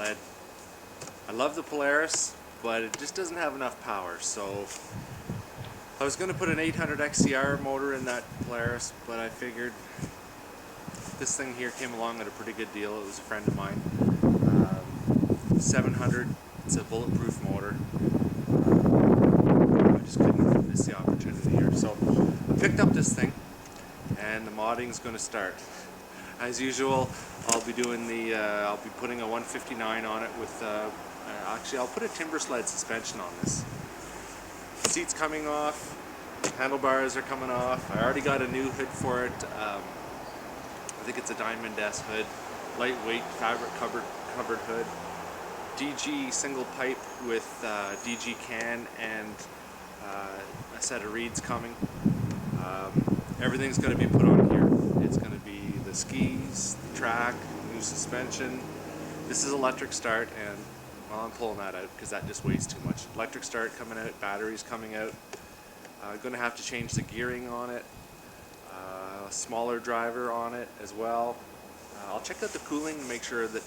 sled. I love the Polaris, but it just doesn't have enough power. So I was going to put an 800 XCR motor in that Polaris, but I figured this thing here came along at a pretty good deal. It was a friend of mine. 700, it's a bulletproof motor. I just couldn't miss the opportunity here. So I picked up this thing, and the modding's going to start. As usual, I'll be doing I'll be putting a 159 on it with, actually I'll put a timber sled suspension on this. Seat's coming off, handlebars are coming off. I already got a new hood for it. I think it's a Diamond S hood, lightweight fabric covered hood. DG single pipe with DG can and a set of reeds coming. Everything's going to be put on here. It's going to be the skis, the track, new suspension. This is electric start, and well, I'm pulling that out because that just weighs too much. Electric start coming out, batteries coming out. Going to have to change the gearing on it. A smaller driver on it as well. I'll check out the cooling to make sure that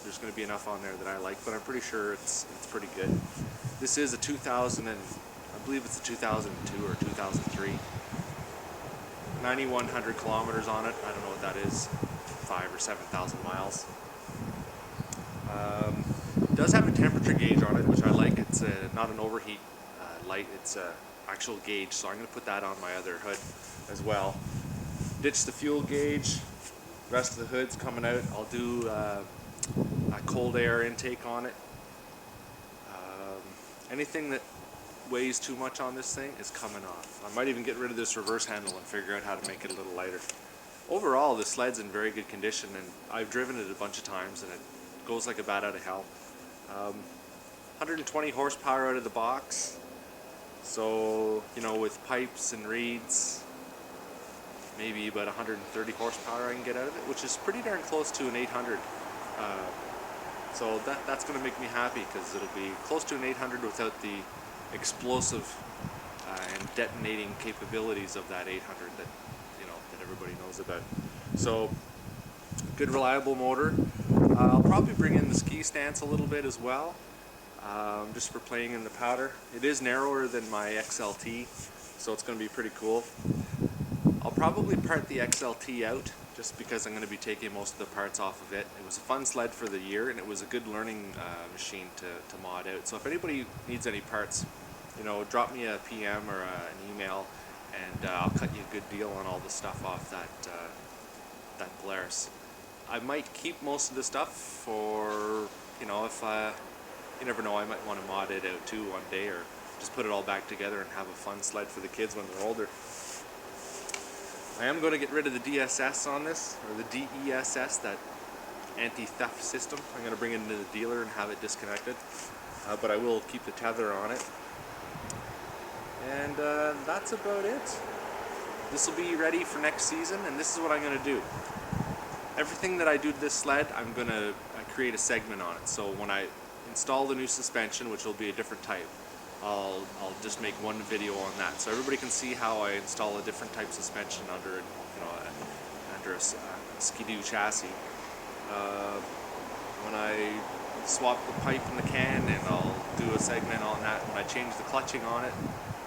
there's going to be enough on there that I like, but I'm pretty sure it's pretty good. This is a 2000 and I believe it's a 2002 or 2003. 9,100 kilometers on it. I don't know what that is. 5,000 or 7,000 miles. It does have a temperature gauge on it, which I like. It's not an overheat light. It's an actual gauge, so I'm going to put that on my other hood as well. Ditch the fuel gauge. Rest of the hood's coming out. I'll do a cold air intake on it. Anything that weighs too much on this thing is coming off. I might even get rid of this reverse handle and figure out how to make it a little lighter. Overall, the sled's in very good condition, and I've driven it a bunch of times, and it goes like a bat out of hell. 120 horsepower out of the box. So, you know, with pipes and reeds, maybe about 130 horsepower I can get out of it, which is pretty darn close to an 800. So that's going to make me happy, because it'll be close to an 800 without the explosive and detonating capabilities of that 800 that, you know, that everybody knows about. So good reliable motor. I'll probably bring in the ski stance a little bit as well, just for playing in the powder. It is narrower than my XLT, so it's going to be pretty cool. I'll probably part the XLT out just because I'm going to be taking most of the parts off of it. It was a fun sled for the year, and it was a good learning machine to mod out. So if anybody needs any parts, you know, drop me a PM or an email, and I'll cut you a good deal on all the stuff off that Polaris. I might keep most of the stuff for, you know, if you never know, I might want to mod it out too one day, or just put it all back together and have a fun sled for the kids when they're older. I am going to get rid of the DSS on this, or the DESS, that anti-theft system. I'm going to bring it into the dealer and have it disconnected, but I will keep the tether on it. And that's about it. This will be ready for next season, and this is what I'm going to do. Everything that I do to this sled, I'm going to create a segment on it. So when I install the new suspension, which will be a different type, I'll just make one video on that, so everybody can see how I install a different type suspension under, you know, under a Skidoo chassis. When I swap the pipe in the can, and I'll do a segment on that. When I change the clutching on it,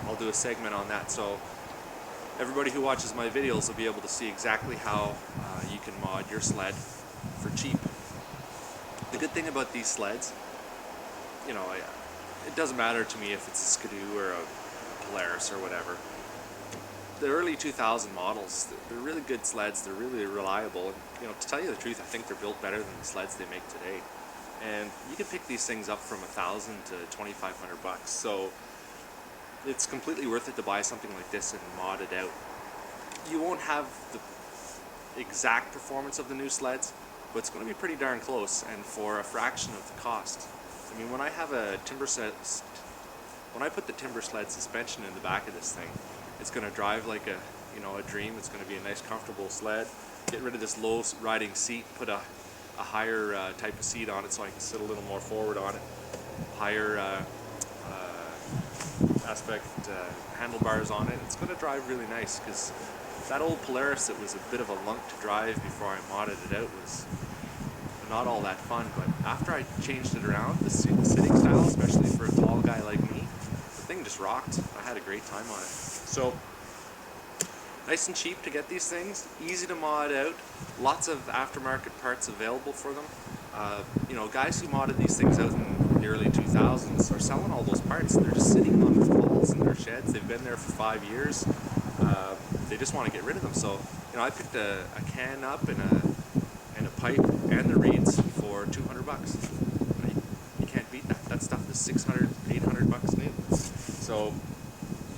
I'll do a segment on that. So everybody who watches my videos will be able to see exactly how you can mod your sled for cheap. The good thing about these sleds, you know, it doesn't matter to me if it's a Skidoo or a Polaris or whatever. The early 2000 models, they're really good sleds. They're really reliable. And, you know, to tell you the truth, I think they're built better than the sleds they make today. And you can pick these things up from $1,000 to $2,500 bucks. So it's completely worth it to buy something like this and mod it out. You won't have the exact performance of the new sleds, but it's going to be pretty darn close, and for a fraction of the cost. I mean, when I have a when I put the timber sled suspension in the back of this thing, it's going to drive like a, you know, a dream. It's going to be a nice, comfortable sled. Get rid of this low riding seat, put a higher type of seat on it so I can sit a little more forward on it. Higher aspect handlebars on it. It's going to drive really nice, because that old Polaris that was a bit of a lunk to drive before I modded it out was not all that fun. But after I changed it around, the sitting style, especially for a tall guy like me, the thing just rocked. I had a great time on it. So nice and cheap to get these things, easy to mod out, lots of aftermarket parts available for them. You know, guys who modded these things out in the early 2000s are selling all those parts. They're just sitting on walls in their sheds. They've been there for 5 years. They just want to get rid of them. So, you know, I picked a can up and a pipe and the reeds for $200. You can't beat that. That stuff is $600, $800 new. So,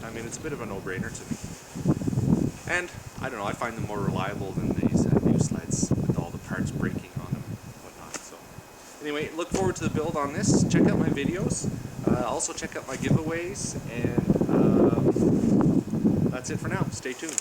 I mean, it's a bit of a no-brainer to me. And I don't know, I find them more reliable than these new sleds with all the parts breaking on them and whatnot. So anyway, look forward to the build on this. Check out my videos. Also check out my giveaways, and that's it for now. Stay tuned.